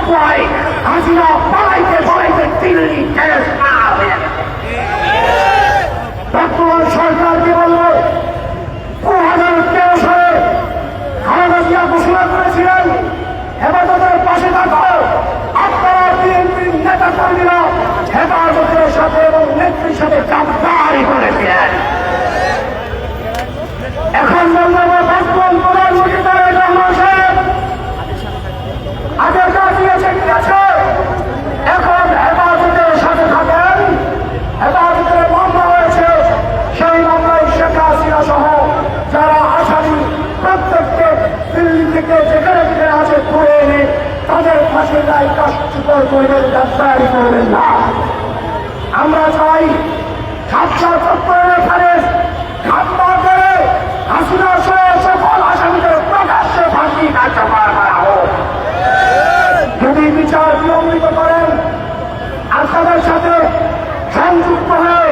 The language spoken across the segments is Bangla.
তাকওয়ায় হাসিনা পালাইতে পালাইতে দিল্লি শেষ না হয়ে গেছে। বর্তমান সরকারকে বলব 2013 সালে খালেদা জিয়া ঘোষণা করেছিলেন হেফাজতের পাশে থাকো। আপনারা বিএনপির নেতা কর্মীরা হেফাজতের সাথে এবং নেত্রীর সাথে গাদ্দারি করেছিলেন। এখন বলবো বর্তমান প্রধানমন্ত্রী তারেক রহমান সাহেব আগের কাজ দিয়েছে কি আছে, এখন হেফাজতের সাথে থাকেন। হেফাজতের মামলা হয়েছে, সেই মামলায় শেখ হাসিনা সহ যারা আসামি প্রত্যেককে দিল্লি থেকে যেখানে যেখানে আছে ধরে এনে তাদের ফাঁসির রায় কার্যকর করবেন, গ্রেফতারি করবেন না। আমরা চাই সাতটা চত্বরের এখানে ঘাটনা করে হাসিনা সহ সকল আসামিদের প্রকাশ্যে ফাঁসি কার্যকর করা হোক। যদি বিচার বিলম্বিত করেন আর তাদের সাথে সংযুক্ত হয়ে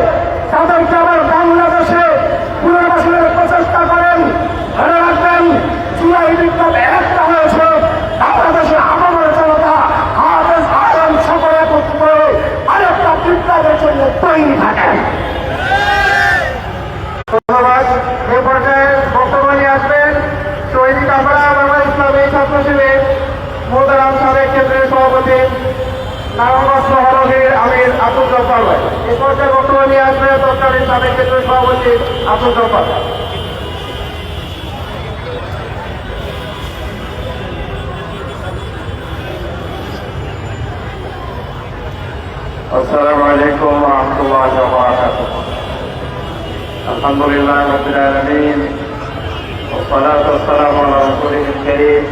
তাদেরকে আবার বাংলাদেশে পুনর্বাসনের প্রচেষ্টা করেন, ধরে রাখবেন জুলাই বিপ্লব একটা হয়েছে। বাংলাদেশের আপামর জনতা হাফেজ আলম সকল একত্রিত হয়ে আরেকটা বিপ্লবের জন্য তৈরি থাকেন। ধন্যবাদ। এ পর্যায়ে বক্তব্য নিয়ে আসবেন শহীদ কামরা বাংলা ইসলামী ছাত্র শিবির মোহতারাম সাবেক কেন্দ্রীয় সভাপতি নারায়ণগঞ্জ মহানগরীর আমির আব্দুল জব্বার ভাই। এ পর্যায়ে বক্তব্য নিয়ে আসবেন তৎকালীন সাবেক কেন্দ্রীয় সভাপতি আব্দুল জব্বার ভাই। আসসালামু আলাইকুম ওয়া রাহমাতুল্লাহি ওয়া বারাকাতুহু। আলহামদুলিল্লাহি রাব্বিল আলামিন ওয়া সালাতু ওয়া সালামু আলা রাসূলিল কারীম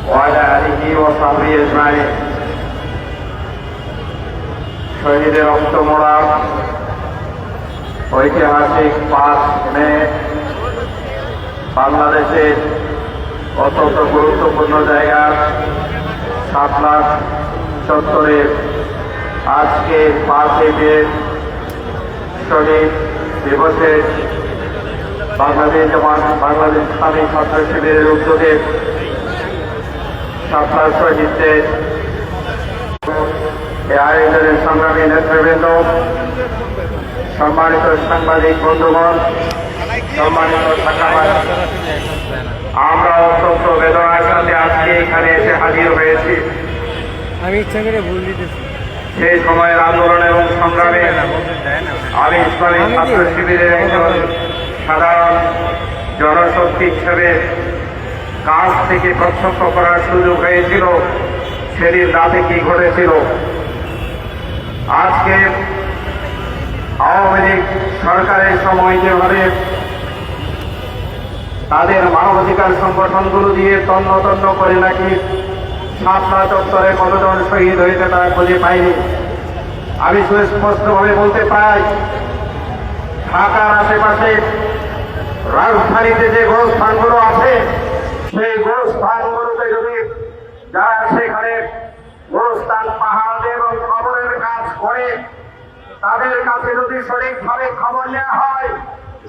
ওয়া আলা আলিহি ওয়া সাহবিহি আজমাইন। শহীদের রক্ত মোড়া ঐতিহাসিক 5 মে বাংলাদেশের অত্যন্ত গুরুত্বপূর্ণ জায়গা শাপলা চত্বরে আজকে 5 মে শহীদ দিবসে বাংলাদেশ ইসলামী ছাত্র শিবিরের উদ্যোগে শাপলা শহীদদের এই আয়োজনের সংগ্রামী নেতৃবৃন্দ, সম্মানিত সাংবাদিক বন্ধুগণ, সম্মানিত ঢাকাবাসী, আমরা অত্যন্ত বেদনার সাথে আজকে এখানে এসে হাজির হয়েছি। আমি ইচ্ছা করে ভুল দিতেছি। সেই সময়ের আন্দোলন এবং সংগ্রামে আমি ইসলামী ছাত্র শিবিরের একজন সাধারণ জনশক্তি হিসেবে কাজ থেকে প্রত্যক্ষ করার সুযোগ হয়েছিল সেদিন রাতে কি ঘটেছিল। আজকে আওয়ামী লীগ সরকারের সময় যেভাবে তাদের মানবাধিকার সংগঠনগুলো দিয়ে তন্ন তন্ন করে নাকি শাপলা চত্বরে কতজন শহীদ হয়েছে তারা খুঁজে পায়নি। আমি সুস্পষ্টভাবে বলতে পাই, ঢাকার আশেপাশে রাজধানীতে যে গোরস্থানগুলো আছে সেই গোরস্থানগুলোতে যদি যারা সেখানে গোরস্থান পাহাড় এবং খবরের কাজ করে তাদের কাছে যদি সঠিকভাবে খবর নেওয়া হয়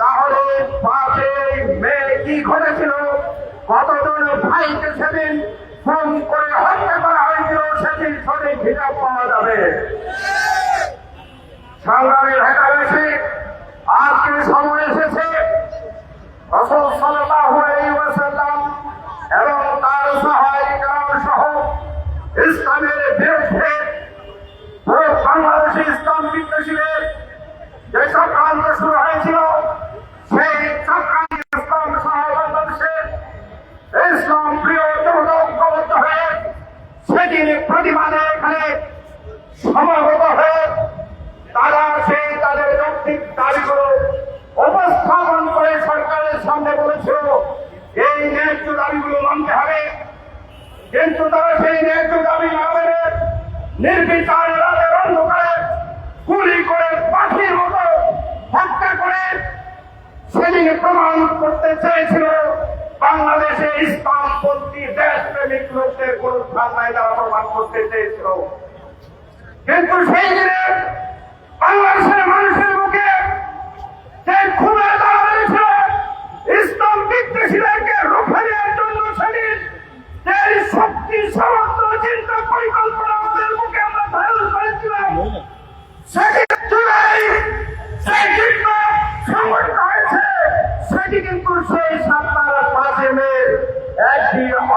তাহলে 5 মে কি ঘটেছিল, কতজন ভাইকে সেদিন ফোন করে হত্যা করা হয়েছিল সেদিন সঠিক হিসাব পাওয়া যাবে। সংগ্রামী ঢাকাবাসী, আজকে সময় এসেছে রাসূল সাল্লাল্লাহু আলাইহি ওয়াসাল্লাম এবং তার সাহাবায়ে-কেরাম সহ ইসলামের বিরুদ্ধে পুরো বাংলাদেশে ইসলাম বিদ্বেষীদের যে চক্রান্ত শুরু হয়েছিল সেই চক্রান্ত ইসলাম সহ বাংলাদেশে ইসলাম প্রিয় জনতা ঐক্যবদ্ধ হয়ে সেদিন প্রতিবাদে এখানে সমাগত হয়ে তারা সেই তাদের যৌক্তিক দাবিগুলো উপস্থাপন করে সরকারের সামনে বলেছিল এই ন্যায্য দাবিগুলো মানতে হবে। কিন্তু তারা সেই ন্যায্য দাবি না মেনে নির্বিচারে রাতের অন্ধকারে গুলি করে পাখির মতো হত্যা করে সেদিন প্রমাণ করতে চেয়েছিল বাংলাদেশে ইসলামপন্থী দেশপ্রেমিক লোকদের কোন স্থান নাই, তারা প্রমাণ করতে চেয়েছিল। কিন্তু সেই দিনে বাংলাদেশের মানুষের মুখে যে খুনের তারা হয়েছিল ইসলাম বিদ্বেষীদেরকে রুখে দেওয়ার জন্য সেদিন যে শক্তি সমর্থ চিন্তা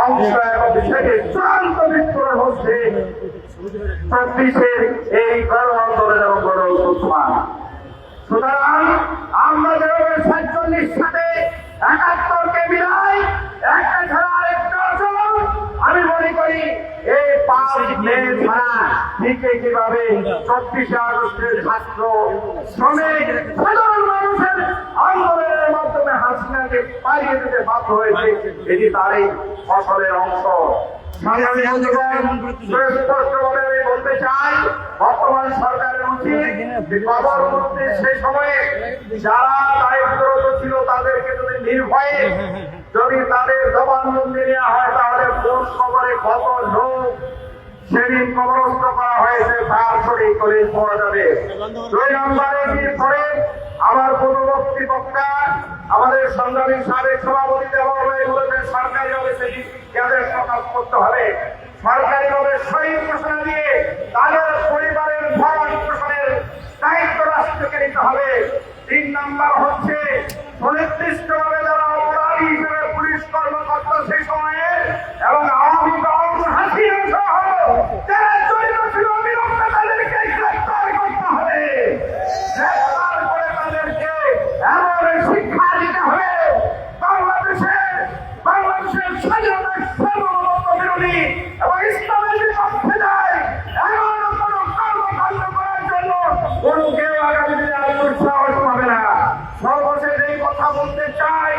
ধ্বংস এবং সেটি চূড়ান্ত মৃত্যুর হচ্ছে 24-এর এই গণ আন্দোলন এবং গণ অভ্যুত্থান। সুতরাং আমরা যেভাবে 47 সাথে 71-কে মিলাই একটা ছাড়া আরেকটা অচল, আমি মনে করি এই 5 মে ছাড়া ঠিক কিভাবে 24শে আগস্টের ছাত্র শ্রমিক সাধারণ মানুষের আন্দোলনের মাধ্যমে হাসিনাকে পালিয়ে দিতে বাধ্য হয়েছে, এটি তারই ফসলের অংশ। সংগ্রামী বন্ধুগণ, সুস্পষ্টভাবে আমি বলতে চাই, বর্তমান সরকারের উচিত পরবর্তী সেই সময়ে যারা দায়িত্বরত ছিল তাদেরকে যদি নির্ভয়ে যদি তাদের জবানবন্দি নেওয়া হয়, তাহলে কোন খবরে কত লোক সেদিন কবরস্থ করা হয়েছে তার সঠিক করে পাওয়া যাবে। 2 নম্বরের পরে আমার পূর্ববর্তী বক্তা আমাদের সংগ্রামী সাবেক সভাপতি দেওয়া বলেছেন সরকারিভাবে সেটি গ্যাজেট প্রকাশ করতে হবে, সরকারিভাবে শহীদ ঘোষণা দিয়ে তাদের পরিবারের ভরণ পোষণের দায়িত্ব রাষ্ট্রকে নিতে হবে। 3 নম্বর হচ্ছে সুনির্দিষ্টভাবে যারা অপরাধী হিসেবে পুলিশ কর্মকর্তা সেই সময়ে এবং আওয়ামী দল হাসিনা সহ যারা জড়িত ছিল অবিলম্বে তাদেরকে গ্রেফতার করতে হবে, গ্রেফতার করে তাদেরকে এমন শিক্ষা দিতে হবে বাংলাদেশের স্বাধীনতার সার্বভৌমত্ব বিরোধী এবং ইসলামের বিপক্ষে যায় এমন কোন কর্মকাণ্ড করার জন্য কোন কেউ আগামী দিনে আর দুঃসাহস পাবে না। সর্বশেষ এই কথা বলতে চাই,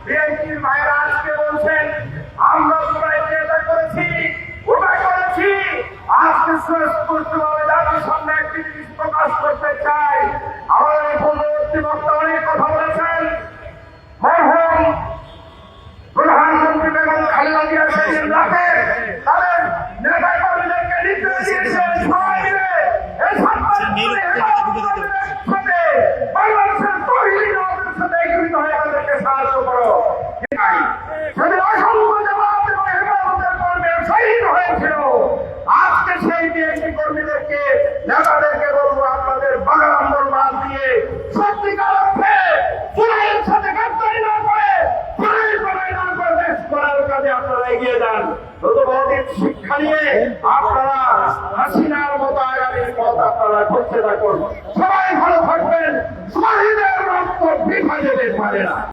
বিএনপির ভাইয়েরা আজকে বলছেন আমরা সবাই এটা করেছি ওটা করেছি, আজকে সুস্পষ্টভাবে জাতির সামনে একটি জিনিস প্রকাশ করতে চাই। আমাদের পূর্ববর্তী বক্তা অনেক কথা বলেছেন, মরহুম প্রধানমন্ত্রী বেগম খালেদা জিয়া সেদিন রাতে তাদের নেতা কর্মীদেরকে নির্দেশ দিয়েছেন সবাই মিলে এই বাংলাদেশের তহিদের সাথে একত্রিত হয়ে তাদেরকে সাহায্য করো। সেদিন অসংখ্য জবাব এবং হেফাজতের কর্মী শহীদ হয়েছিল। আজকে সেই বিএনপি কর্মীদেরকে নেতাদেরকে বলবো আপনাদের বাংলা আন্দোলন বাদ দিয়ে সত্যিকার অর্থে জুলাইয়ের সাথে গাদ্দারি না করে দেশ করার কাজে আপনারা এগিয়ে যান। নতুন শিক্ষা নিয়ে আপনারা হাসিনার মতো আগামী পথ আপনারা করতে থাকুন। সবাই ভালো থাকবেন, শহীদের রক্ত বৃথা যেতে পারে না।